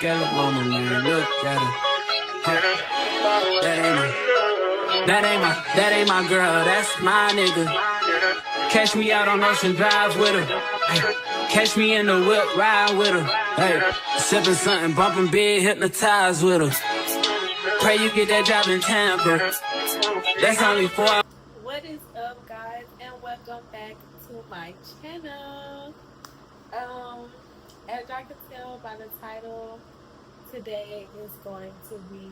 Skeleton mama, man, look at her. That ain't my girl, that's my nigga. Catch me out on Ocean Drive with her. Ay, catch me in the whip, ride with her. Hey, sipping something, bumping big, hypnotized with her. Pray you get that job in Tampa. That's only 4 hours. What is up, guys, and welcome back to my channel. As y'all can tell by the title, today is going to be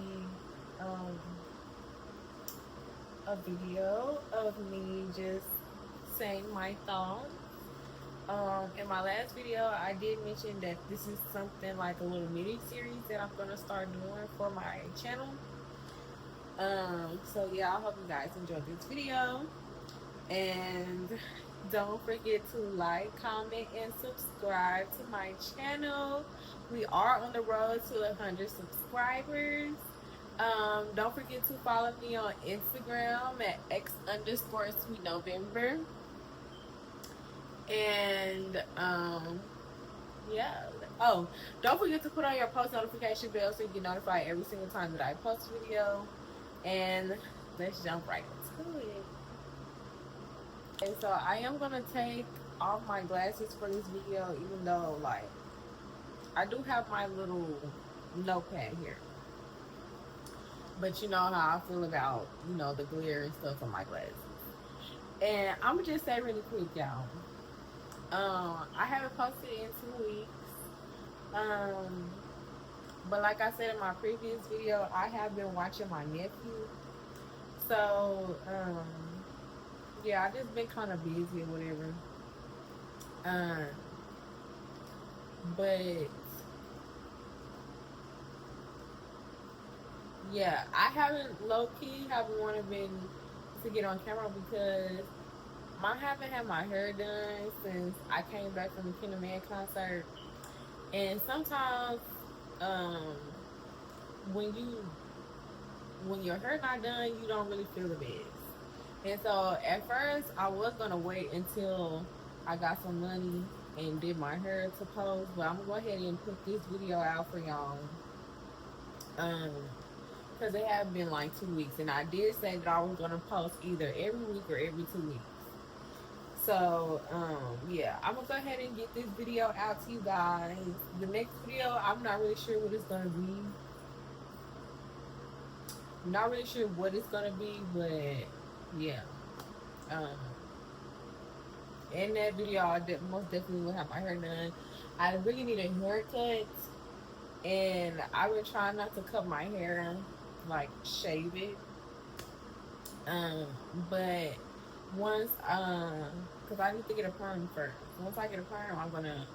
a video of me just saying my thoughts. In my last video, I did mention that this is something like a little mini series that I'm gonna start doing for my channel. So yeah, I hope you guys enjoyed this video, and don't forget to like, comment, and subscribe to my channel. We are on the road to 100 subscribers. Don't forget to follow me on Instagram at x_sweetnovember. And yeah. Oh, don't forget to put on your post notification bell so you get notified every single time that I post a video. And let's jump right into it. And so I am gonna take off my glasses for this video, even though like I do have my little notepad here. But you know how I feel about, you know, the glare and stuff on my glasses. And I'm gonna just say really quick, y'all. I haven't posted in 2 weeks. But like I said in my previous video, I have been watching my nephew. So, yeah, I just been kind of busy or whatever. But yeah, I haven't low-key haven't wanted to get on camera because I haven't had my hair done since I came back from the Kingdom Man concert. And sometimes when your hair not done, you don't really feel the best. And so at first I was gonna wait until I got some money and did my hair to post, but I'm gonna go ahead and put this video out for y'all. Because it had been like 2 weeks, and I did say that I was gonna post either every week or every 2 weeks. So yeah, I'm gonna go ahead and get this video out to you guys. The next video, I'm not really sure what it's gonna be. I'm not really sure what it's gonna be, but yeah. In that video, I most definitely will have my hair done. I really need a haircut, and I've been trying not to cut my hair, like shave it. But once, cause I need to get a perm first. Once I get a perm, I'm gonna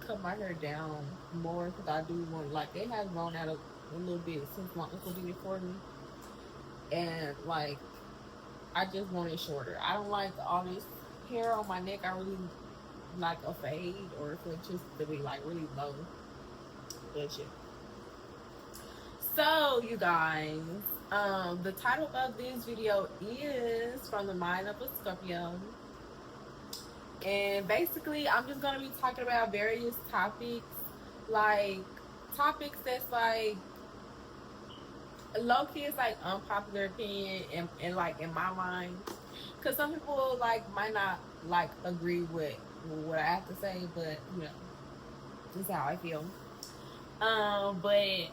cut my hair down more, cause I do want, like, it has grown out a little bit since my uncle did it for me, and like I just want it shorter. I don't like all this hair on my neck. I really like a fade, or if it just to be like really low. But yeah. So you guys, the title of this video is From the Mind of a Scorpio. And basically I'm just gonna be talking about various topics, like topics that's like low-key is like unpopular opinion and like in my mind, because some people like might not like agree with what I have to say, but you know, this is how I feel. But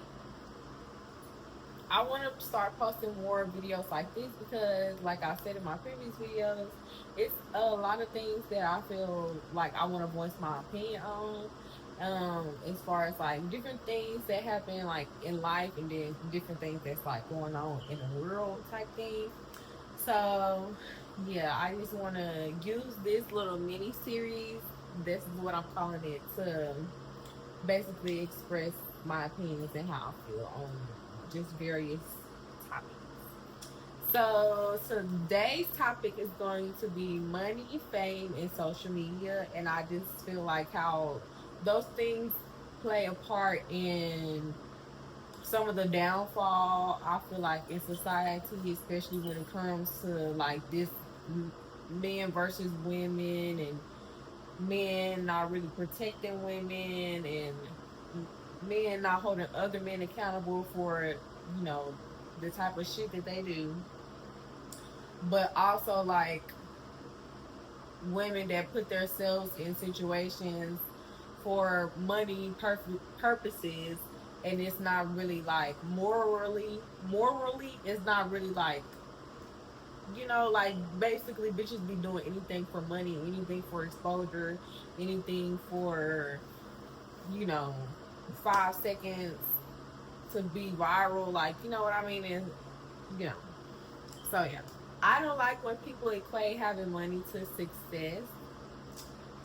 I want to start posting more videos like this because, like I said in my previous videos, it's a lot of things that I feel like I want to voice my opinion on. As far as like different things that happen like in life, and then different things that's like going on in the world type thing. So yeah, I just want to use this little mini series, this is what I'm calling it, to basically express my opinions and how I feel on just various topics. So today's topic is going to be money, fame, and social media. And I just feel like how those things play a part in some of the downfall, I feel like, in society, especially when it comes to like this men versus women, and men not really protecting women, and men not holding other men accountable for, you know, the type of shit that they do, but also like women that put themselves in situations for money purposes, and it's not really like morally it's not really like, you know, like basically bitches be doing anything for money, anything for exposure, anything for, you know, 5 seconds to be viral, like, you know what I mean? And you know, so yeah, I don't like when people equate having money to success.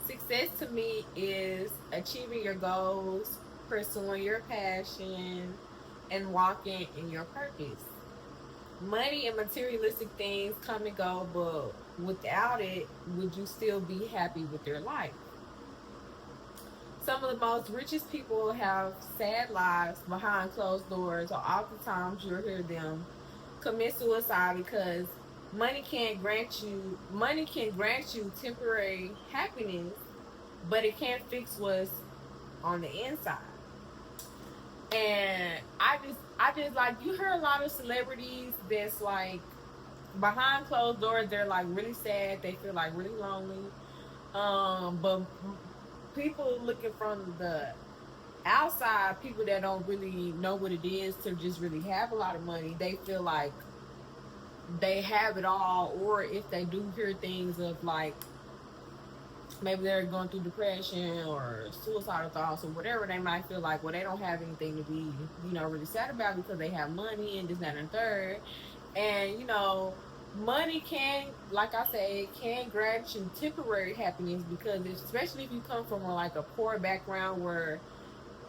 Success to me is achieving your goals, pursuing your passion, and walking in your purpose. Money and materialistic things come and go, but without it, would you still be happy with your life? Some of the most richest people have sad lives behind closed doors, or oftentimes you'll hear them commit suicide because money can grant you temporary happiness, but it can't fix what's on the inside. And I just like, you hear a lot of celebrities that's like behind closed doors, they're like really sad, they feel like really lonely. But people looking from the outside, people that don't really know what it is to just really have a lot of money, they feel like they have it all. Or if they do hear things of like maybe they're going through depression or suicidal thoughts or whatever, they might feel like, well, they don't have anything to be, you know, really sad about because they have money and this, that, and third. And, you know, money can, like I say, can grant you temporary happiness, because especially if you come from like a poor background where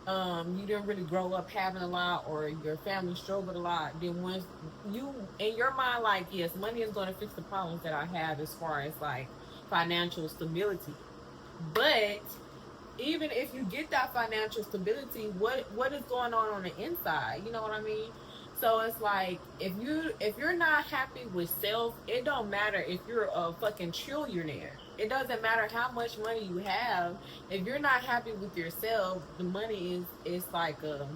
you didn't really grow up having a lot, or your family struggled a lot, then once you, in your mind, like, yes, money is going to fix the problems that I have as far as like financial stability. But even if you get that financial stability, what is going on the inside? You know what I mean? So it's like, if you're not happy with self, it don't matter if you're a fucking trillionaire. It doesn't matter how much money you have. If you're not happy with yourself, the money is like a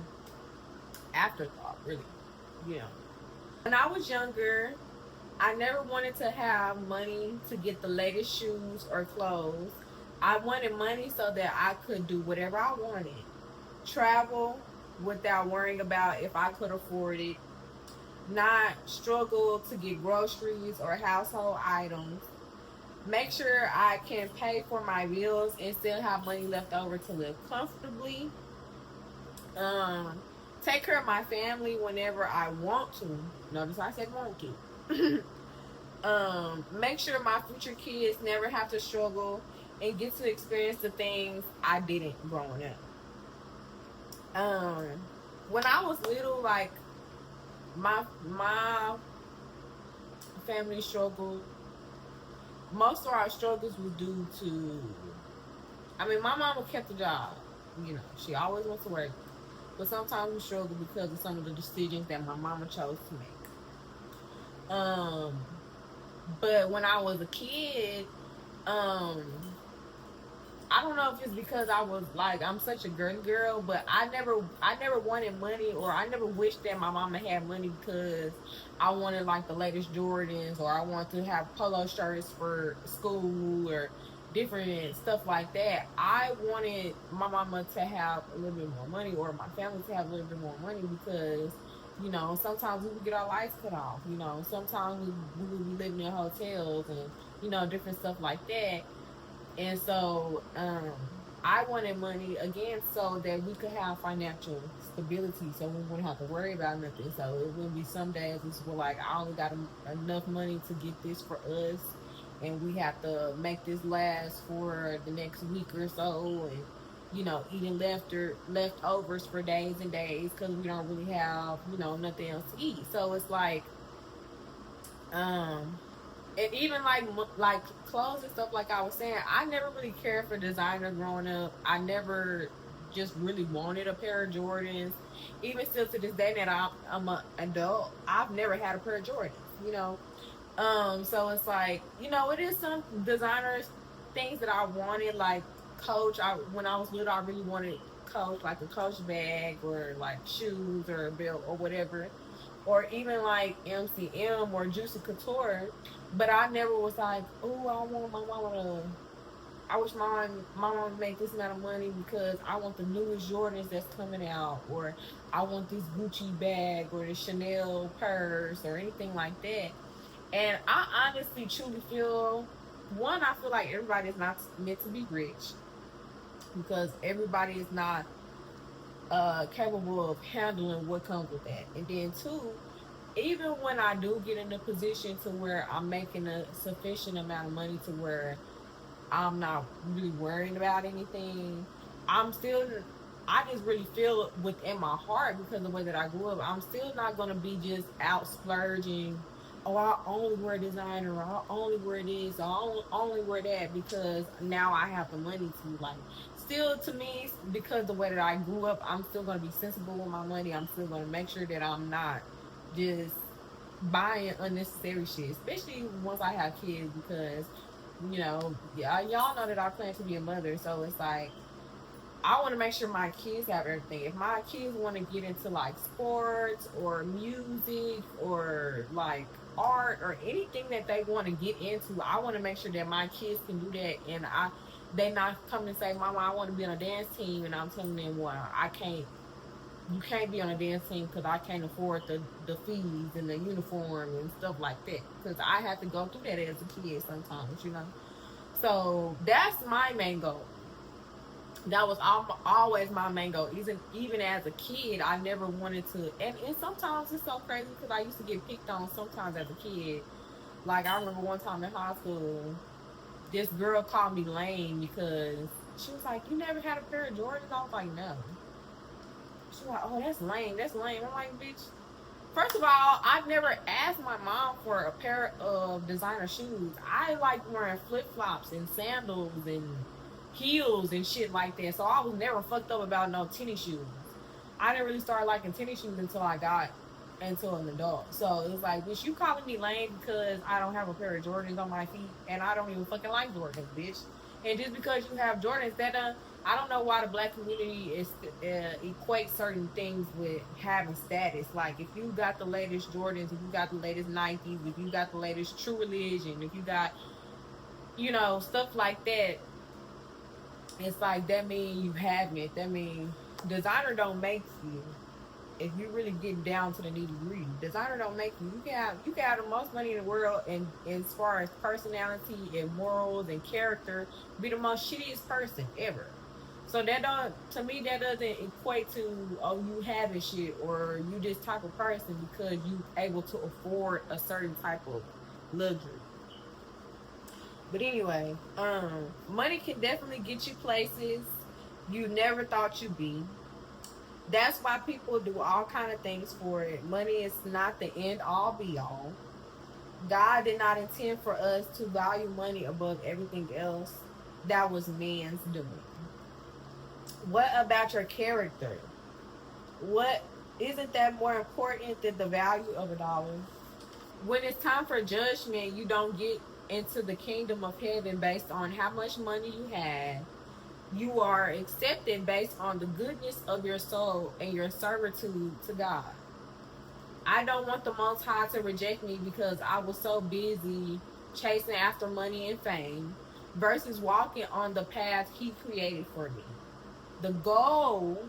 afterthought, really. You know. When I was younger, I never wanted to have money to get the latest shoes or clothes. I wanted money so that I could do whatever I wanted. Travel without worrying about if I could afford it. Not struggle to get groceries or household items. Make sure I can pay for my bills and still have money left over to live comfortably. Um, Take care of my family whenever I want to. Notice I said want to. Make sure my future kids never have to struggle and get to experience the things I didn't growing up. When I was little, like my family struggled. Most of our struggles was due to, I mean, my mama kept a job. You know, she always went to work, but sometimes we struggle because of some of the decisions that my mama chose to make. But when I was a kid, I don't know if it's because I was like, I'm such a girly girl, but I never wanted money, or I never wished that my mama had money because I wanted like the latest Jordans, or I wanted to have polo shirts for school or different stuff like that. I wanted my mama to have a little bit more money, or my family to have a little bit more money, because, you know, sometimes we would get our lights cut off. You know, sometimes we would be living in hotels and, you know, different stuff like that. And so I wanted money again so that we could have financial stability, so we wouldn't have to worry about nothing. So it wouldn't be some days it's like, I only got enough money to get this for us, and we have to make this last for the next week or so, and, you know, eating leftovers for days and days because we don't really have, you know, nothing else to eat. So it's like, and even like clothes and stuff, like I was saying, I never really cared for designer growing up. I never just really wanted a pair of Jordans. Even still to this day that I'm an adult, I've never had a pair of Jordans, you know. So it's like, you know, it is some designer things that I wanted, like Coach. When I was little, I really wanted Coach, like a Coach bag or like shoes or a belt or whatever, or even like MCM or Juicy Couture. But I never was like, oh, I want my mama to. I wish my mom would make this amount of money because I want the newest Jordans that's coming out, or I want this Gucci bag or the Chanel purse or anything like that. And I honestly truly feel, one, I feel like everybody is not meant to be rich because everybody is not capable of handling what comes with that. And then two, even when I do get in a position to where I'm making a sufficient amount of money to where I'm not really worrying about anything, I'm still, I just really feel within my heart because of the way that I grew up, I'm still not going to be just out splurging. Oh, I only wear designer, or I only wear this, or I only wear that because now I have the money to, like, still to me, because the way that I grew up, I'm still going to be sensible with my money. I'm still going to make sure that I'm not just buying unnecessary shit, especially once I have kids, because y'all know that I plan to be a mother, so it's like I want to make sure my kids have everything. If my kids want to get into like sports or music or like art or anything that they want to get into, I want to make sure that my kids can do that, and they not come and say, "Mama, I want to be on a dance team," and I'm telling them, "Well, I can't. You can't be on a dance team because I can't afford the fees and the uniform and stuff like that. Because I have to go through that as a kid sometimes. So that's my main goal. That was always my main goal. Even as a kid, I never wanted to. And sometimes it's so crazy because I used to get picked on sometimes as a kid. Like, I remember one time in high school, this girl called me lame because she was like, "You never had a pair of Jordans?" I was like, "No." She's like, "Oh, that's lame. That's lame." I'm like, "Bitch, first of all, I've never asked my mom for a pair of designer shoes. I like wearing flip flops and sandals and heels and shit like that. So I was never fucked up about no tennis shoes. I didn't really start liking tennis shoes until I got into an adult. So it was like, bitch, you calling me lame because I don't have a pair of Jordans on my feet and I don't even fucking like Jordans, bitch. And just because you have Jordans, I don't know why the black community is equates certain things with having status. Like, if you got the latest Jordans, if you got the latest Nikes, if you got the latest True Religion, if you got, stuff like that, it's like that mean you have it. That mean designer don't make you. If you really get down to the nitty gritty, designer don't make you. You can have the most money in the world, and as far as personality and morals and character, be the most shittiest person ever. So to me, that doesn't equate to, oh, you having shit or you this type of person because you able to afford a certain type of luxury. But anyway, money can definitely get you places you never thought you'd be. That's why people do all kind of things for it. Money is not the end all be all. God did not intend for us to value money above everything else. That was man's doing. What about your character? What isn't that more important than the value of a dollar? When it's time for judgment, you don't get into the kingdom of heaven based on how much money you have. You are accepted based on the goodness of your soul and your servitude to God. I don't want the Most High to reject me because I was so busy chasing after money and fame versus walking on the path He created for me. The goal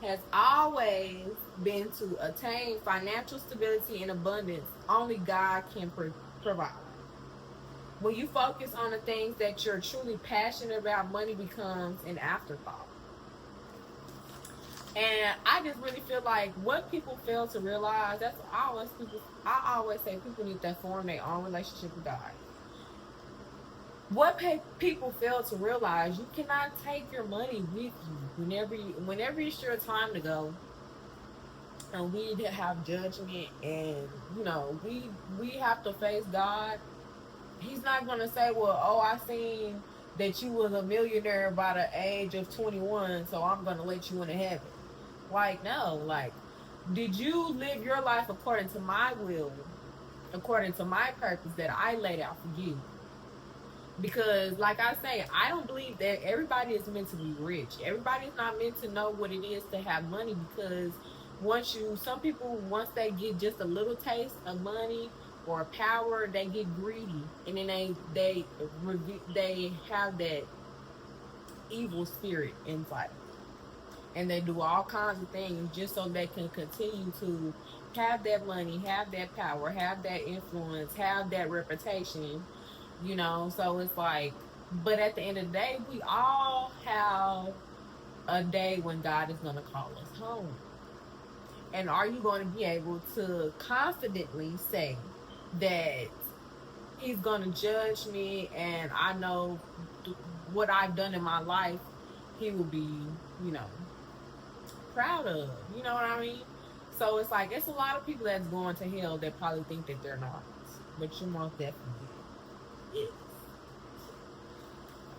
has always been to attain financial stability and abundance only God can provide. When you focus on the things that you're truly passionate about, money becomes an afterthought. And I just really feel like what people fail to realize, I always say people need to form their own relationship with God. What people fail to realize, you cannot take your money with you whenever it's your time to go. And we have judgment, and we have to face God. He's not gonna say, "Well, oh, I seen that you was a millionaire by the age of 21, so I'm gonna let you into heaven." Like, no, like, did you live your life according to my will, according to my purpose that I laid out for you? Because, like I say, I don't believe that everybody is meant to be rich. Everybody's not meant to know what it is to have money, because some people, once they get just a little taste of money or power, they get greedy, and then they have that evil spirit inside, and they do all kinds of things just so they can continue to have that money, have that power, have that influence, have that reputation, So it's like, but at the end of the day, we all have a day when God is going to call us home. And are you going to be able to confidently say that He's going to judge me, and I know what I've done in my life, He will be, proud of? You know what I mean? So it's like, it's a lot of people that's going to hell that probably think that they're not. But you most definitely is.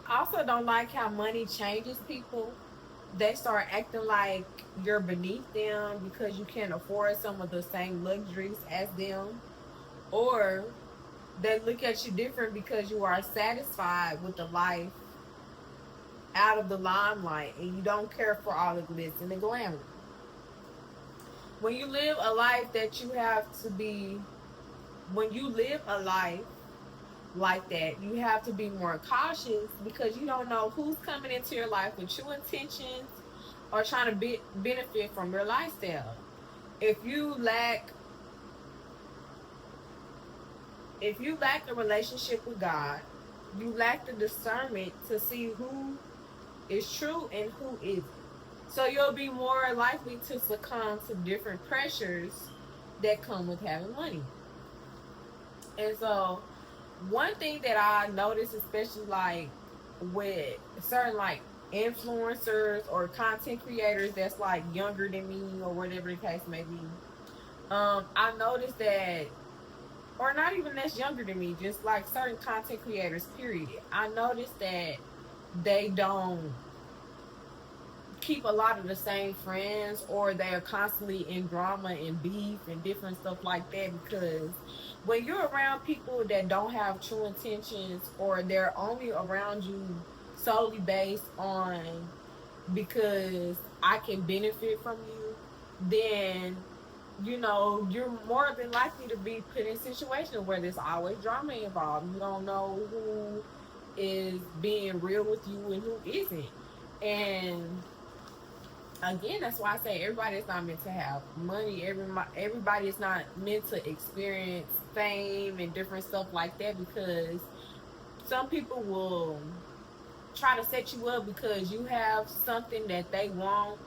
I also don't like how money changes people. They start acting like you're beneath them because you can't afford some of the same luxuries as them. Or they look at you different because you are satisfied with the life out of the limelight and you don't care for all the glitz and the glamour. When you live a life when you live a life like that, you have to be more cautious because you don't know who's coming into your life with true intentions or trying to benefit from your lifestyle. If you lack a relationship with God, you lack the discernment to see who is true and who isn't. So you'll be more likely to succumb to different pressures that come with having money. And so one thing that I noticed, especially like with certain like influencers or content creators that's like younger than me or whatever the case may be, I noticed that, or not even that's younger than me, just like certain content creators, period. I noticed that they don't keep a lot of the same friends, or they're constantly in drama and beef and different stuff like that, because when you're around people that don't have true intentions, or they're only around you solely based on because I can benefit from you, then you're more than likely to be put in situations where there's always drama involved. You don't know who is being real with you and who isn't. And again, that's why I say everybody is not meant to have money. Everybody is not meant to experience fame and different stuff like that, because some people will try to set you up because you have something that they want,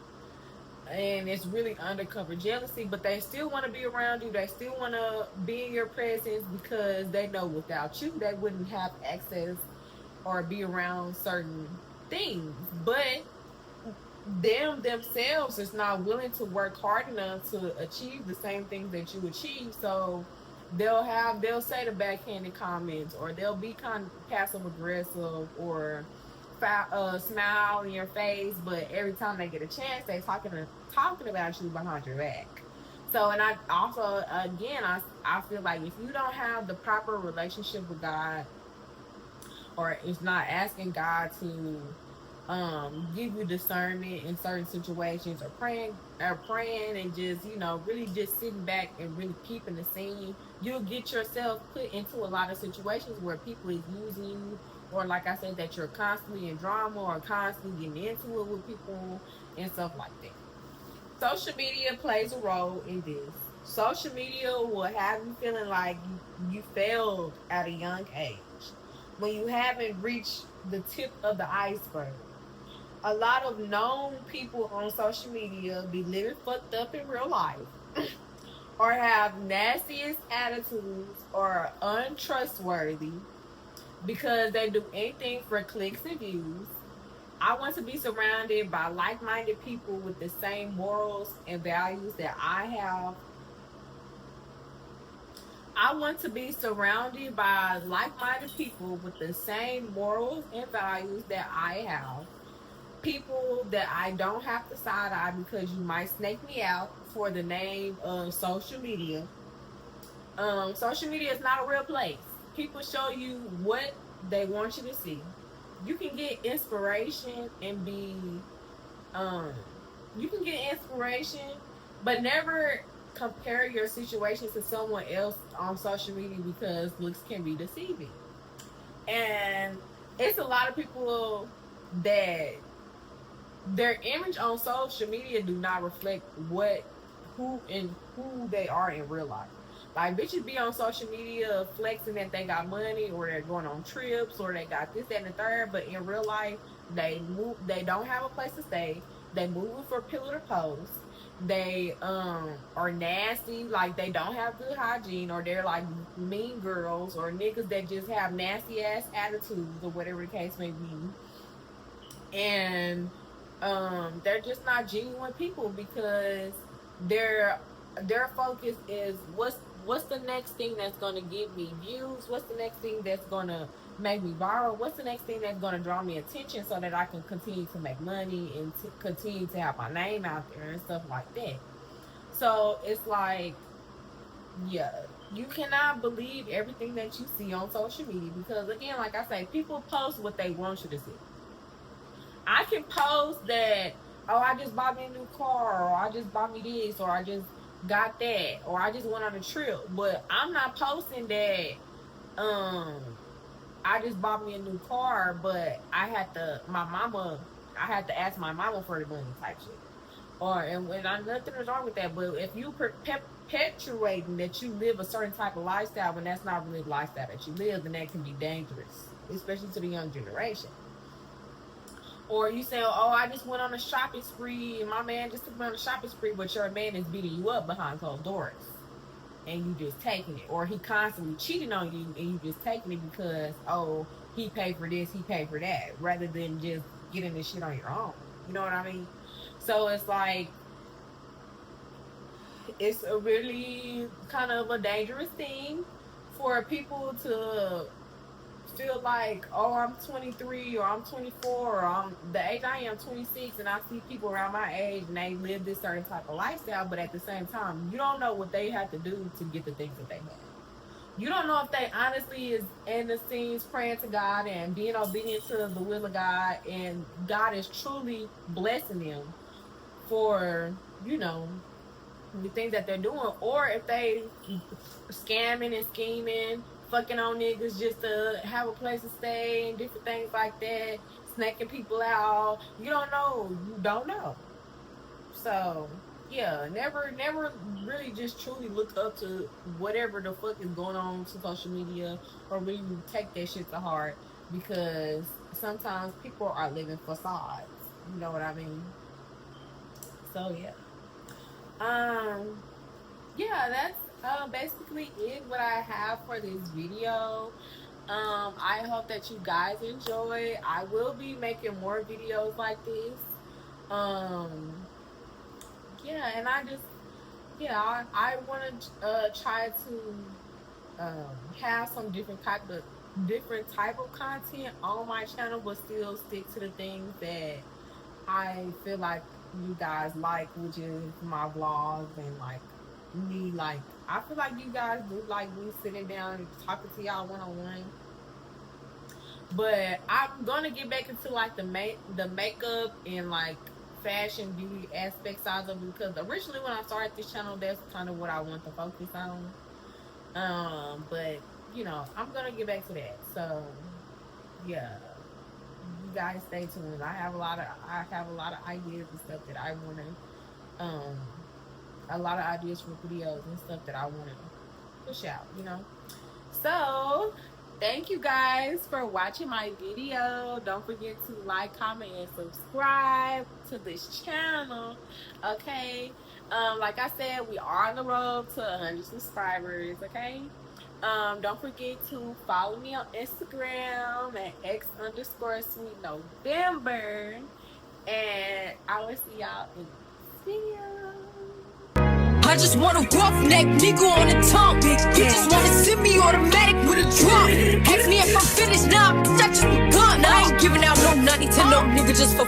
and it's really undercover jealousy, but they still want to be around you. They still want to be in your presence because they know without you they wouldn't have access or be around certain things. But themselves is not willing to work hard enough to achieve the same things that you achieve. So they'll say the backhanded comments, or they'll be kind of passive aggressive, or smile in your face, but every time they get a chance, they talking about you behind your back. So, and I also, again, I feel like if you don't have the proper relationship with God, or it's not asking God to give you discernment in certain situations, or praying and just really just sitting back and really keeping the scene, you'll get yourself put into a lot of situations where people is using you, or like I said, that you're constantly in drama or constantly getting into it with people and stuff like that. Social media plays a role in this. Social media will have you feeling like you failed at a young age when you haven't reached the tip of the iceberg. A lot of known people on social media be living fucked up in real life, or have nastiest attitudes, or untrustworthy because they do anything for clicks and views. I want to be surrounded by like-minded people with the same morals and values that I have. I want to be surrounded by like-minded people with the same morals and values that I have. People that I don't have to side eye because you might snake me out for the name of social media. Social media is not a real place. People show you what they want you to see. You can get inspiration and be, you can get inspiration, but never compare your situation to someone else on social media because looks can be deceiving. And it's a lot of people that their image on social media do not reflect who they are in real life. Like, bitches be on social media flexing that they got money, or they're going on trips, or they got this, that, and the third. But in real life, they don't have a place to stay. They moving for pillar to post. They are nasty, like they don't have good hygiene, or they're like mean girls, or niggas that just have nasty ass attitudes, or whatever the case may be. And they're just not genuine people because their focus is what's the next thing that's gonna give me views? What's the next thing that's gonna make me viral? What's the next thing that's gonna draw me attention so that I can continue to make money and continue to have my name out there and stuff like that? So it's like, yeah, you cannot believe everything that you see on social media because, again, like I say, people post what they want you to see. I can post that, oh, I just bought me a new car, or I just bought me this, or I just got that, or I just went on a trip, but I'm not posting that I just bought me a new car, but I had to ask my mama for the money type shit. And nothing is wrong with that, but if you perpetuating that you live a certain type of lifestyle when that's not really the lifestyle that you live, then that can be dangerous, especially to the young generation. Or you say, oh, I just went on a shopping spree, and my man just took me on a shopping spree, but your man is beating you up behind closed doors, and you just taking it. Or he constantly cheating on you, and you just taking it because, oh, he paid for this, he paid for that, rather than just getting this shit on your own. You know what I mean? So it's like, it's a really kind of a dangerous thing for people to feel like, oh, I'm 23 or I'm 24 or I'm the age I am 26, and I see people around my age and they live this certain type of lifestyle, but at the same time, you don't know what they have to do to get the things that they have. You don't know if they honestly is in the scenes praying to God and being obedient to the will of God, and God is truly blessing them for, you know, the things that they're doing, or if they scamming and scheming, fucking on niggas just to have a place to stay and different things like that, snaking people out. You don't know. So yeah, never really just truly look up to whatever the fuck is going on to social media, or really take that shit to heart, because sometimes people are living facades. You know what I mean? So yeah. Yeah, that's basically it, what I have for this video. I hope that you guys enjoy. I will be making more videos like this. Yeah, and I want to try to have some different type of content on my channel, but still stick to the things that I feel like you guys like, which is my vlogs and like me. Like, I feel like you guys do like me sitting down and talking to y'all one-on-one. But I'm gonna get back into like the makeup and like fashion beauty aspect sides of it, because originally when I started this channel, that's kind of what I want to focus on. But you know, I'm gonna get back to that. So yeah, you guys stay tuned. I have a lot of ideas and stuff that I want to a lot of ideas for videos and stuff that I want to push out, you know. So thank you guys for watching my video. Don't forget to like, comment, and subscribe to this channel. Okay, like I said, we are on the road to 100 subscribers. Okay, don't forget to follow me on Instagram at x_sweetnovember, and I will see y'all in the video. I just want a roughneck nigga on the tongue. You just wanna send me automatic with a drum. Ask me if I'm finished, nah, I just begun. I ain't giving out no money to no nigga just for